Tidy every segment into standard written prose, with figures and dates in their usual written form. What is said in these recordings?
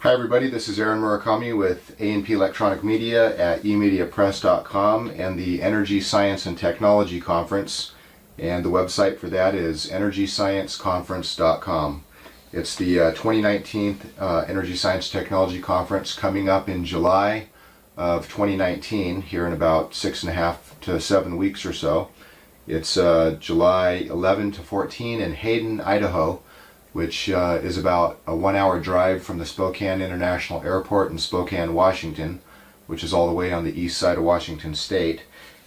Hi everybody, this is Aaron Murakami with A&P Electronic Media at emediapress.com and the Energy Science and Technology Conference, and the website for that is energyscienceconference.com. It's the 2019 Energy Science Technology Conference coming up in July of 2019, here in about 6.5 to 7 weeks or so. It's July 11 to 14 in Hayden, Idaho, which is about a 1-hour drive from the Spokane International Airport in Spokane, Washington, which is all the way on the east side of Washington State.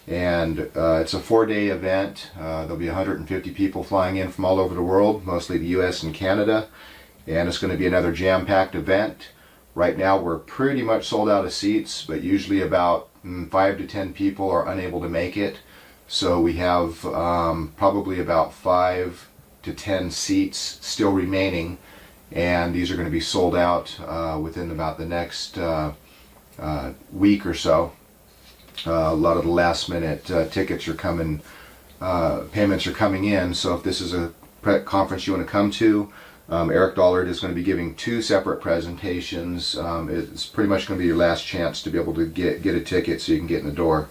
And it's a 4-day event. There'll be 150 people flying in from all over the world, mostly the US and Canada, and it's going to be another jam-packed event. Right now we're pretty much sold out of seats, but usually about 5 to 10 people are unable to make it. So we have probably about 5 to 10 seats still remaining, and these are going to be sold out within about the next week or so. A lot of the last minute tickets are coming, payments are coming in, so if this is a conference you want to come to, Eric Dollard is going to be giving 2 separate presentations. It's pretty much going to be your last chance to be able to get a ticket so you can get in the door.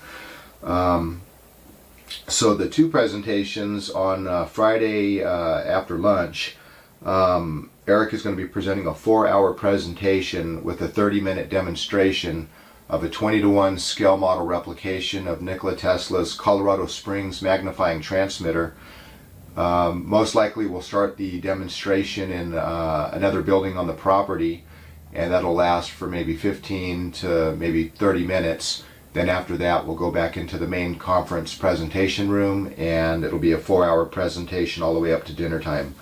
So the 2 presentations on Friday after lunch, Eric is going to be presenting a 4-hour presentation with a 30-minute demonstration of a 20-to-1 scale model replication of Nikola Tesla's Colorado Springs magnifying transmitter. Most likely we'll start the demonstration in another building on the property, and that'll last for maybe 15 to maybe 30 minutes. Then after that we'll go back into the main conference presentation room, and it'll be a 4-hour presentation all the way up to dinner time.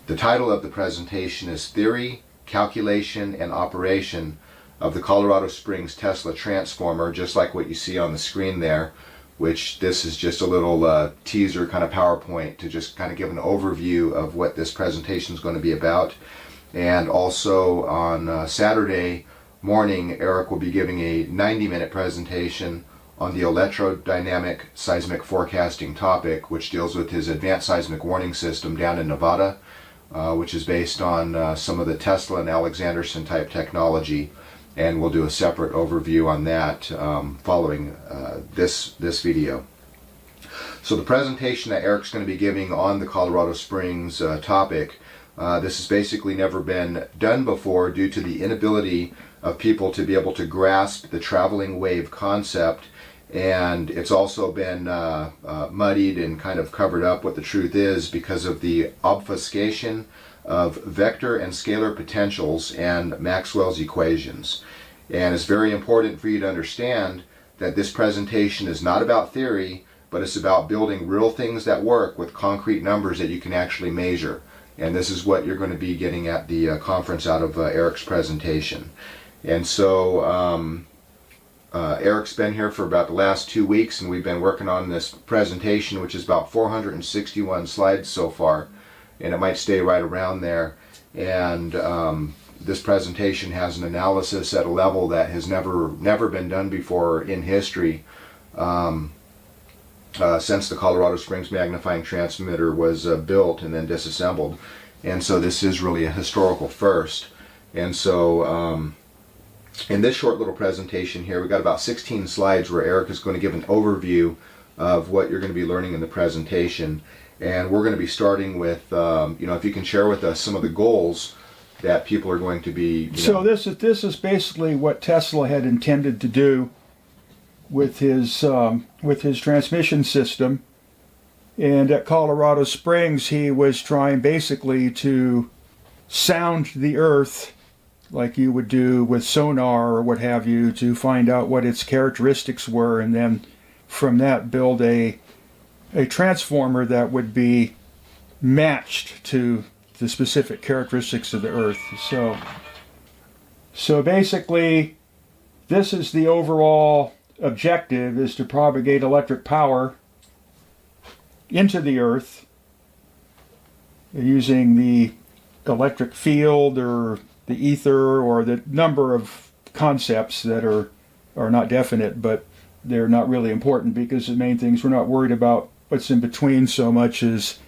The title of the presentation is Theory, Calculation, and Operation of the Colorado Springs Tesla Transformer, just like what you see on the screen there, which this is just a little teaser kind of PowerPoint to just kind of give an overview of what this presentation is going to be about. And also on Saturday morning, Eric will be giving a 90-minute presentation on the electrodynamic seismic forecasting topic, which deals with his advanced seismic warning system down in Nevada, which is based on some of the Tesla and Alexanderson type technology, and we'll do a separate overview on that following this video. So the presentation that Eric's going to be giving on the Colorado Springs topic, this has basically never been done before due to the inability of people to be able to grasp the traveling wave concept, and it's also been muddied and kind of covered up what the truth is because of the obfuscation of vector and scalar potentials and Maxwell's equations. And it's very important for you to understand that this presentation is not about theory, but it's about building real things that work with concrete numbers that you can actually measure. And this is what you're going to be getting at the conference out of Eric's presentation. And so Eric's been here for about the last 2 weeks, and we've been working on this presentation, which is about 461 slides so far, and it might stay right around there. And this presentation has an analysis at a level that has never been done before in history since the Colorado Springs magnifying transmitter was built and then disassembled. And so this is really a historical first. And so in this short little presentation here, we've got about 16 slides where Eric is going to give an overview of what you're going to be learning in the presentation. And we're going to be starting with, if you can share with us some of the goals that people are going to be... So this is basically what Tesla had intended to do with his transmission system. And at Colorado Springs, he was trying basically to sound the Earth like you would do with sonar or what have you, to find out what its characteristics were, and then from that build a transformer that would be matched to the specific characteristics of the Earth. So basically, this is the overall objective, is to propagate electric power into the Earth using the electric field or the ether or the number of concepts that are not definite, but they're not really important, because the main things, we're not worried about what's in between so much as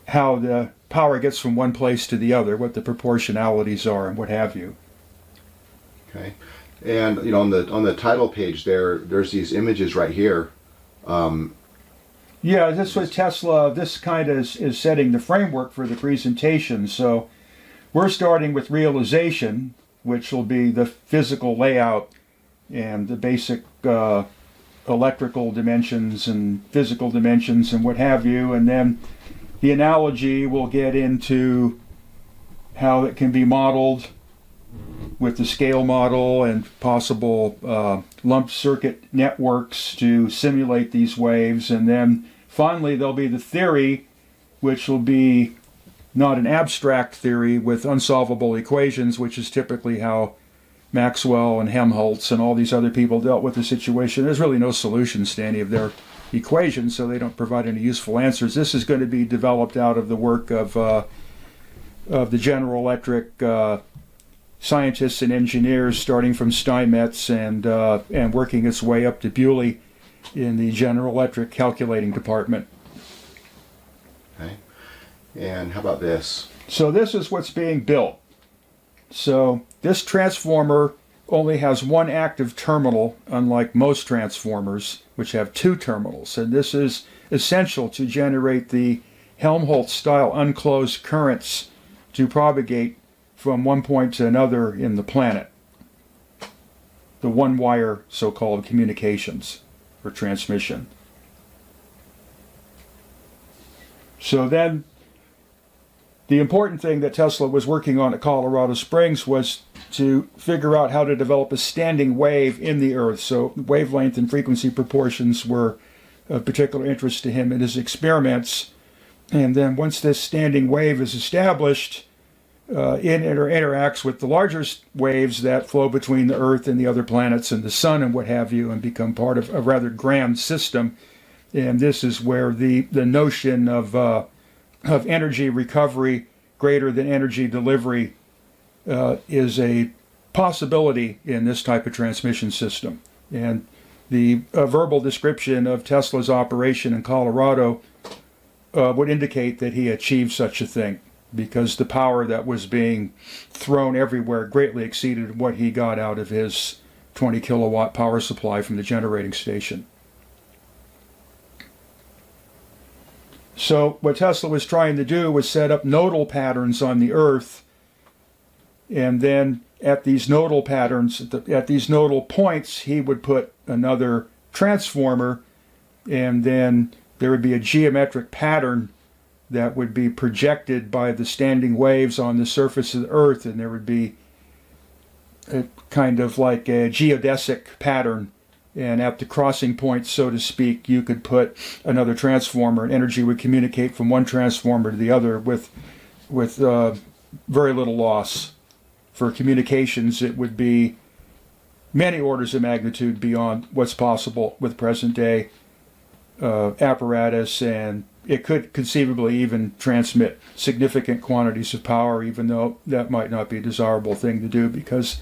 how the power gets from one place to the other, what the proportionalities are and what have you. Okay. And on the title page there's these images right here. Yeah, this was Tesla. This kind of is setting the framework for the presentation. So we're starting with realization, which will be the physical layout and the basic electrical dimensions and physical dimensions and what have you. And then the analogy will get into how it can be modeled with the scale model and possible lump circuit networks to simulate these waves. And then finally there'll be the theory, which will be not an abstract theory with unsolvable equations, which is typically how Maxwell and Helmholtz and all these other people dealt with the situation. There's really no solutions to any of their equations, so they don't provide any useful answers. This is going to be developed out of the work of the General Electric scientists and engineers, starting from Steinmetz and working its way up to Bewley in the General Electric calculating department. Okay. And how about this? So this is what's being built. So this transformer only has one active terminal, unlike most transformers, which have two terminals. And this is essential to generate the Helmholtz-style unclosed currents to propagate from one point to another in the planet. The one-wire so-called communications or transmission. So then the important thing that Tesla was working on at Colorado Springs was to figure out how to develop a standing wave in the Earth. So wavelength and frequency proportions were of particular interest to him in his experiments. And then once this standing wave is established, it interacts with the larger waves that flow between the Earth and the other planets and the Sun and what have you, and become part of a rather grand system. And this is where the notion of energy recovery greater than energy delivery is a possibility in this type of transmission system. And the verbal description of Tesla's operation in Colorado would indicate that he achieved such a thing, because the power that was being thrown everywhere greatly exceeded what he got out of his 20 kilowatt power supply from the generating station. So what Tesla was trying to do was set up nodal patterns on the Earth, and then at these nodal patterns, at these nodal points, he would put another transformer, and then there would be a geometric pattern that would be projected by the standing waves on the surface of the Earth, and there would be a kind of like a geodesic pattern. And at the crossing points, so to speak, you could put another transformer, and energy would communicate from one transformer to the other with very little loss. For communications, it would be many orders of magnitude beyond what's possible with present-day apparatus, and it could conceivably even transmit significant quantities of power, even though that might not be a desirable thing to do, because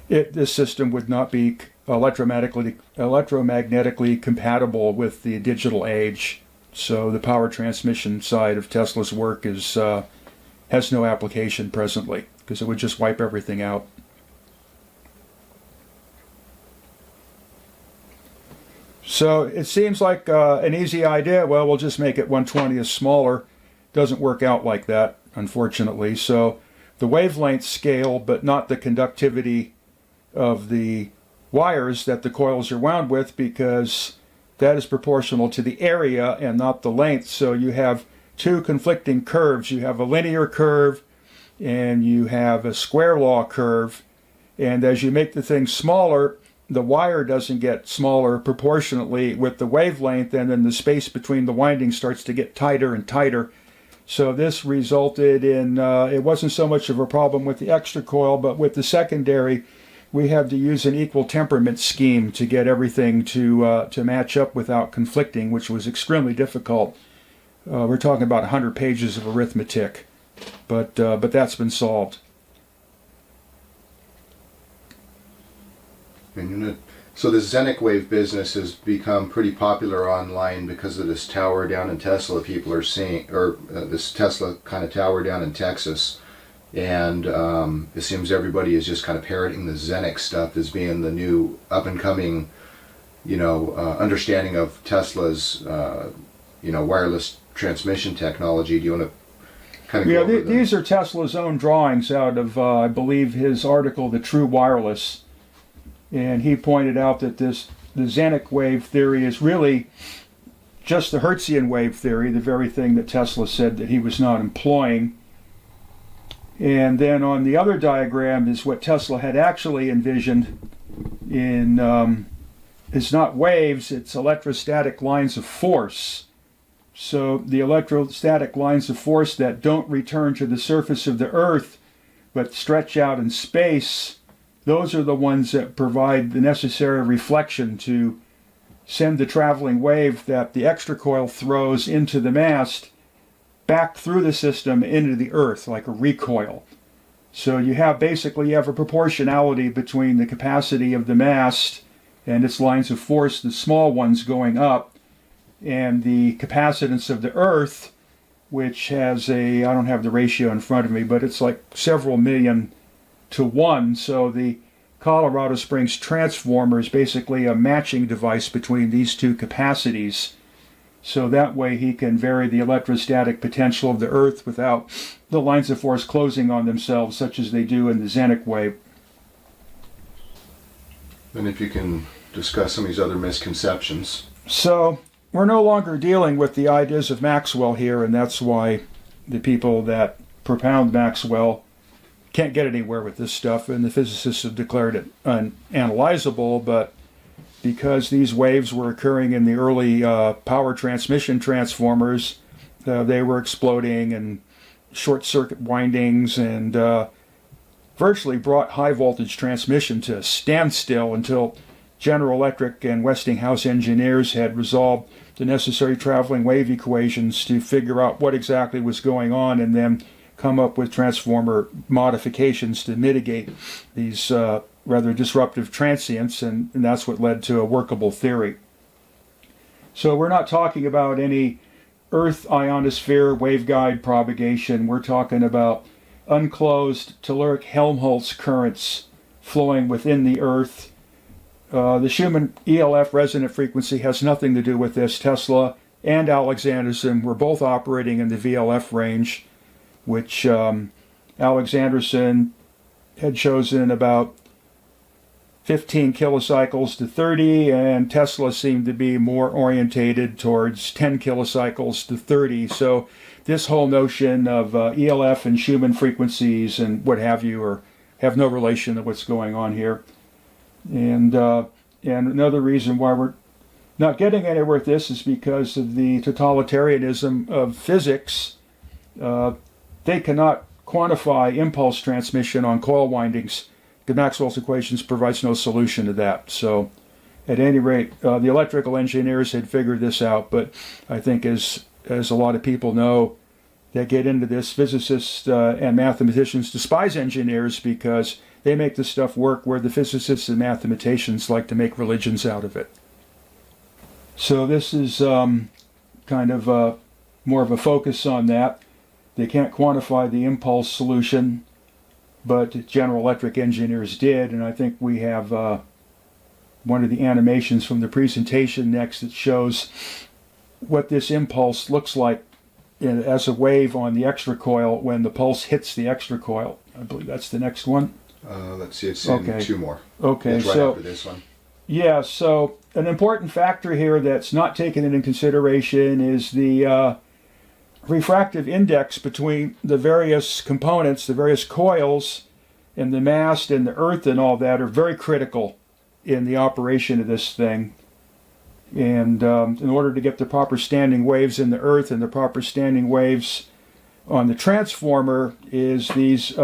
this system would not be electromagnetically compatible with the digital age. So the power transmission side of Tesla's work has no application presently, because it would just wipe everything out. So it seems like an easy idea. Well, we'll just make it 1/20th smaller. Doesn't work out like that, unfortunately. So the wavelength scale, but not the conductivity of the wires that the coils are wound with, because that is proportional to the area and not the length. So you have two conflicting curves. You have a linear curve and you have a square law curve. And as you make the thing smaller, the wire doesn't get smaller proportionately with the wavelength, and then the space between the windings starts to get tighter and tighter. So this resulted in, it wasn't so much of a problem with the extra coil, but with the secondary, we had to use an equal temperament scheme to get everything to match up without conflicting, which was extremely difficult. We're talking about 100 pages of arithmetic, but that's been solved. And so the Zenneck wave business has become pretty popular online because of this tower down in Tesla people are seeing, or this Tesla kind of tower down in Texas. And it seems everybody is just kind of parroting the Zenneck stuff as being the new up-and-coming, understanding of Tesla's, wireless transmission technology. Do you want to kind of go over these are Tesla's own drawings out of, I believe, his article, The True Wireless. And he pointed out that the Zenneck wave theory is really just the Hertzian wave theory, the very thing that Tesla said that he was not employing. And then on the other diagram is what Tesla had actually envisioned it's not waves, it's electrostatic lines of force. So the electrostatic lines of force that don't return to the surface of the Earth but stretch out in space, those are the ones that provide the necessary reflection to send the traveling wave that the extra coil throws into the mast back through the system into the Earth, like a recoil. So you have a proportionality between the capacity of the mast and its lines of force, the small ones going up, and the capacitance of the Earth, which has I don't have the ratio in front of me, but it's like several million to one. So the Colorado Springs transformer is basically a matching device between these two capacities. So that way he can vary the electrostatic potential of the Earth without the lines of force closing on themselves, such as they do in the Zenneck wave. And if you can discuss some of these other misconceptions. So we're no longer dealing with the ideas of Maxwell here, and that's why the people that propound Maxwell can't get anywhere with this stuff, and the physicists have declared it unanalyzable. But because these waves were occurring in the early power transmission transformers, they were exploding and short circuit windings, and virtually brought high voltage transmission to a standstill until General Electric and Westinghouse engineers had resolved the necessary traveling wave equations to figure out what exactly was going on, and then come up with transformer modifications to mitigate these rather disruptive transients, and that's what led to a workable theory. So we're not talking about any Earth ionosphere waveguide propagation. We're talking about unclosed telluric Helmholtz currents flowing within the Earth. The Schumann ELF resonant frequency has nothing to do with this. Tesla and Alexanderson were both operating in the VLF range, which Alexanderson had chosen about 15 kilocycles to 30, and Tesla seemed to be more orientated towards 10 kilocycles to 30. So this whole notion of ELF and Schumann frequencies and what have you have no relation to what's going on here. And another reason why we're not getting anywhere with this is because of the totalitarianism of physics. They cannot quantify impulse transmission on coil windings. The Maxwell's equations provides no solution to that. So at any rate, the electrical engineers had figured this out, but I think as a lot of people know that get into this, physicists and mathematicians despise engineers because they make the stuff work where the physicists and mathematicians like to make religions out of it. So this is kind of more of a focus on that. They can't quantify the impulse solution, but General Electric engineers did, and I think we have one of the animations from the presentation next that shows what this impulse looks like as a wave on the extra coil when the pulse hits the extra coil. I believe that's the next one. Let's see, it's in two more. Okay, it's right so after this one. Yeah, so an important factor here that's not taken into consideration is the refractive index between the various components, the various coils, and the mast and the earth and all that are very critical in the operation of this thing. And in order to get the proper standing waves in the earth and the proper standing waves on the transformer is these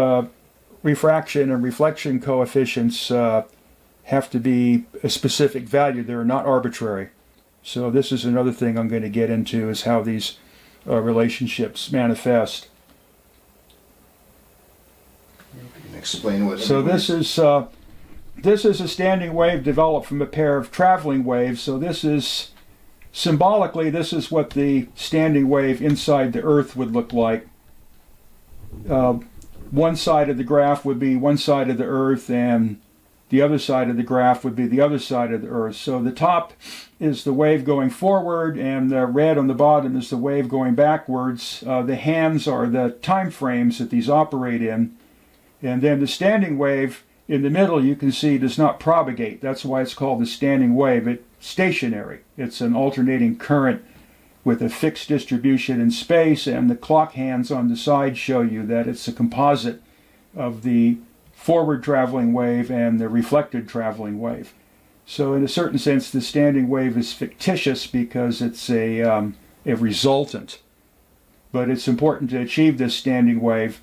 refraction and reflection coefficients have to be a specific value. They're not arbitrary. So this is another thing I'm going to get into, is how these relationships manifest. You can explain what. So this is a standing wave developed from a pair of traveling waves. So this is symbolically, this is what the standing wave inside the Earth would look like. one side of the graph would be one side of the Earth, and the other side of the graph would be the other side of the Earth. So the top is the wave going forward, and the red on the bottom is the wave going backwards. The hands are the time frames that these operate in. And then the standing wave in the middle, you can see, does not propagate. That's why it's called the standing wave. It's stationary. It's an alternating current with a fixed distribution in space, and the clock hands on the side show you that it's a composite of the forward traveling wave and the reflected traveling wave. So in a certain sense, the standing wave is fictitious because it's a resultant. But it's important to achieve this standing wave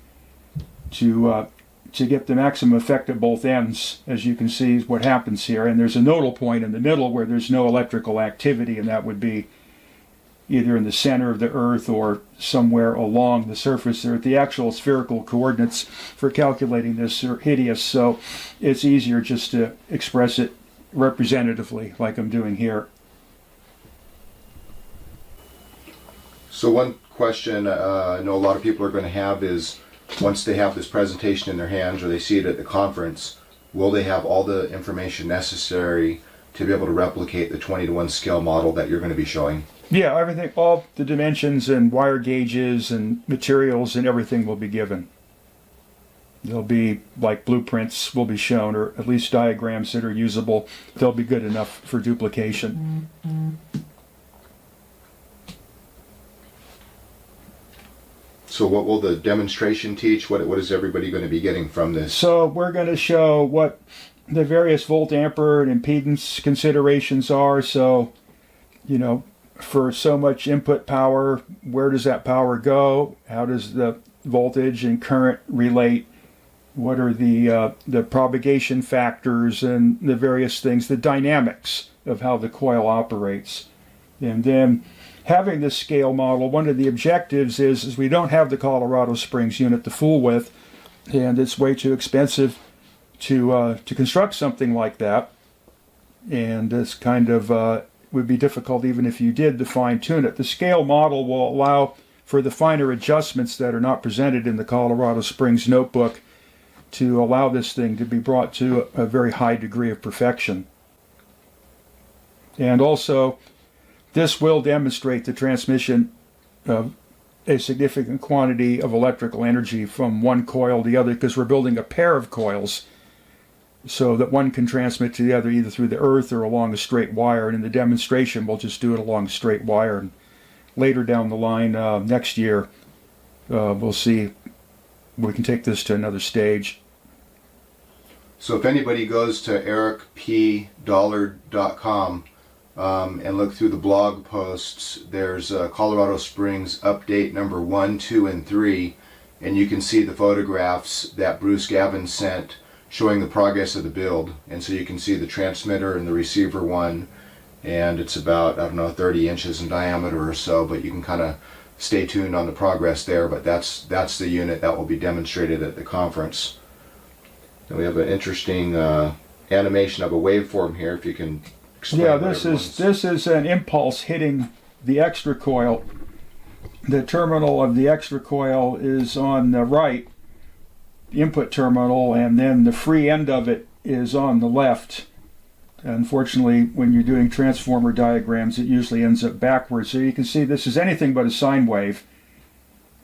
to get the maximum effect at both ends, as you can see what happens here. And there's a nodal point in the middle where there's no electrical activity, and that would be either in the center of the Earth or somewhere along the surface there. The actual spherical coordinates for calculating this are hideous, so it's easier just to express it representatively like I'm doing here. So one question I know a lot of people are going to have is, once they have this presentation in their hands or they see it at the conference, will they have all the information necessary to be able to replicate the 20-to-1 scale model that you're going to be showing? Yeah, everything, all the dimensions and wire gauges and materials and everything will be given. There'll be, like, blueprints will be shown, or at least diagrams that are usable. They'll be good enough for duplication. So what will the demonstration teach? What is everybody going to be getting from this? So we're going to show what the various volt ampere and impedance considerations are. So, you know, for so much input power, where does that power go? How does the voltage and current relate? What are the propagation factors and the various things, the dynamics of how the coil operates? And then having this scale model, one of the objectives is we don't have the Colorado Springs unit to fool with, and it's way too expensive to construct something like that. And it's kind of would be difficult even if you did to fine-tune it. The scale model will allow for the finer adjustments that are not presented in the Colorado Springs notebook to allow this thing to be brought to a very high degree of perfection. And also, this will demonstrate the transmission of a significant quantity of electrical energy from one coil to the other, because we're building a pair of coils so that one can transmit to the other either through the earth or along a straight wire. And in the demonstration, we'll just do it along a straight wire. And later down the line, next year, we'll see we can take this to another stage. So if anybody goes to ericpdollard.com and look through the blog posts, there's Colorado Springs update number 1, 2, and 3, and you can see the photographs that Bruce Gavin sent showing the progress of the build. And so you can see the transmitter and the receiver one, and it's about, 30 inches in diameter or so, but you can kind of stay tuned on the progress there. But that's the unit that will be demonstrated at the conference. And we have an interesting animation of a waveform here, if you can explain. Yeah, this is an impulse hitting the extra coil. The terminal of the extra coil is on the right, the input terminal, and then the free end of it is on the left. Unfortunately, when you're doing transformer diagrams, it usually ends up backwards. So you can see this is anything but a sine wave.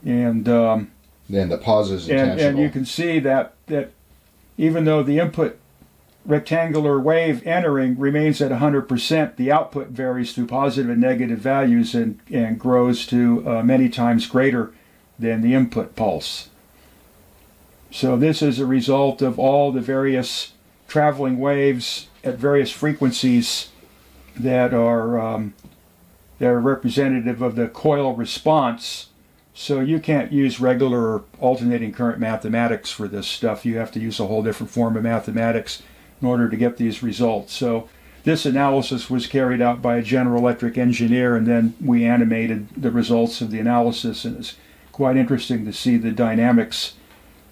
And then the pause is intentional. And you can see that even though the input rectangular wave entering remains at 100%, the output varies through positive and negative values and grows to many times greater than the input pulse. So this is a result of all the various traveling waves at various frequencies that are representative of the coil response. So you can't use regular alternating current mathematics for this stuff. You have to use a whole different form of mathematics in order to get these results. So this analysis was carried out by a General Electric engineer, and then we animated the results of the analysis, and it's quite interesting to see the dynamics.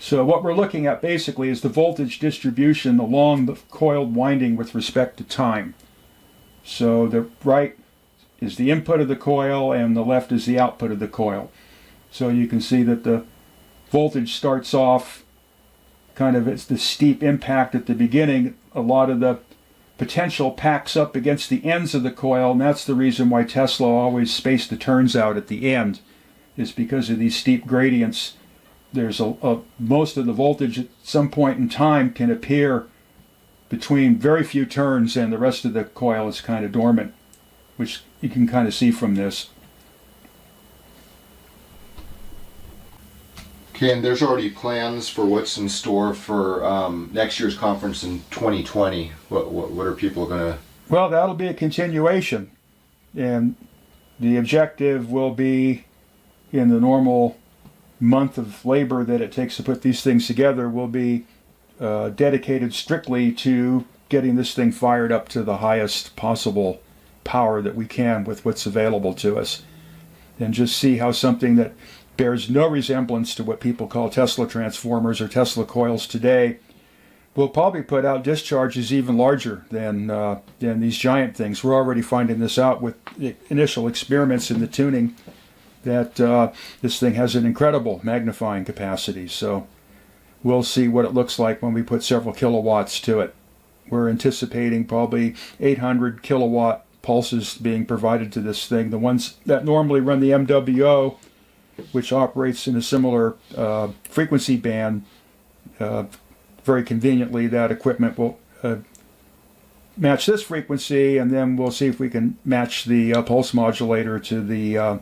So what we're looking at basically is the voltage distribution along the coiled winding with respect to time. So the right is the input of the coil and the left is the output of the coil. So you can see that the voltage starts off kind of, it's the steep impact at the beginning. A lot of the potential packs up against the ends of the coil, and that's the reason why Tesla always spaced the turns out at the end, is because of these steep gradients. There's most of the voltage at some point in time can appear between very few turns, and the rest of the coil is kind of dormant, which you can kind of see from this. Okay, and there's already plans for what's in store for next year's conference in 2020. What are people going to... Well, that'll be a continuation, and the objective will be, in the normal month of labor that it takes to put these things together, will be dedicated strictly to getting this thing fired up to the highest possible power that we can with what's available to us, and just see how something that bears no resemblance to what people call Tesla transformers or Tesla coils today will probably put out discharges even larger than these giant things. We're already finding this out with the initial experiments in the tuning, that this thing has an incredible magnifying capacity. So we'll see what it looks like when we put several kilowatts to it. We're anticipating probably 800 kilowatt pulses being provided to this thing. The ones that normally run the MWO, which operates in a similar frequency band, very conveniently that equipment will match this frequency, and then we'll see if we can match the pulse modulator to the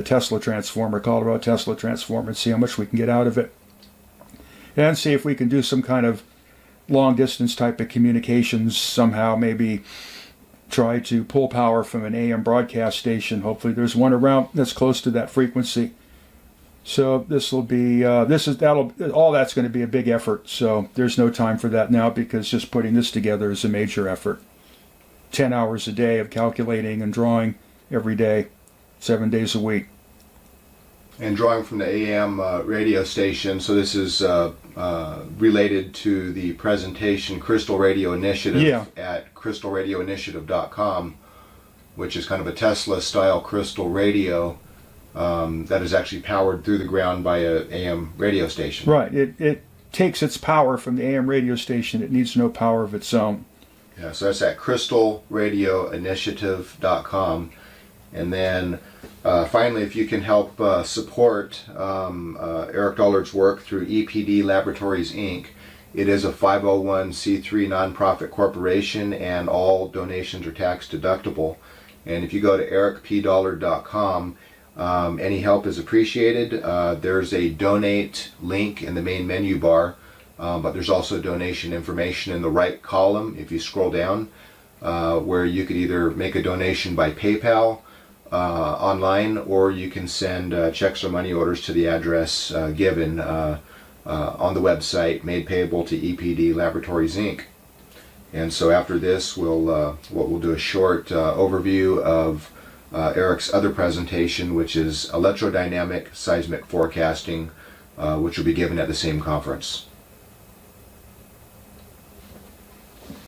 Tesla transformer, Colorado Tesla transformer, and see how much we can get out of it, and see if we can do some kind of long distance type of communications somehow, maybe try to pull power from an AM broadcast station. Hopefully there's one around that's close to that frequency. So this will be all that's going to be a big effort. So there's no time for that now, because just putting this together is a major effort. 10 hours a day of calculating and drawing every day, 7 days a week. And drawing from the AM radio station, so this is related to the presentation Crystal Radio Initiative at crystalradioinitiative.com, which is kind of a Tesla-style crystal radio that is actually powered through the ground by an AM radio station. Right. It takes its power from the AM radio station. It needs no power of its own. Yeah, so that's at crystalradioinitiative.com. And then finally, if you can help support Eric Dollard's work through EPD Laboratories, Inc., it is a 501c3 nonprofit corporation, and all donations are tax deductible. And if you go to ericpdollard.com, any help is appreciated. There's a donate link in the main menu bar, but there's also donation information in the right column if you scroll down, where you could either make a donation by PayPal online, or you can send checks or money orders to the address given on the website, made payable to EPD Laboratories, Inc. And so after this, we'll do a short overview of Eric's other presentation, which is electrodynamic seismic forecasting, which will be given at the same conference.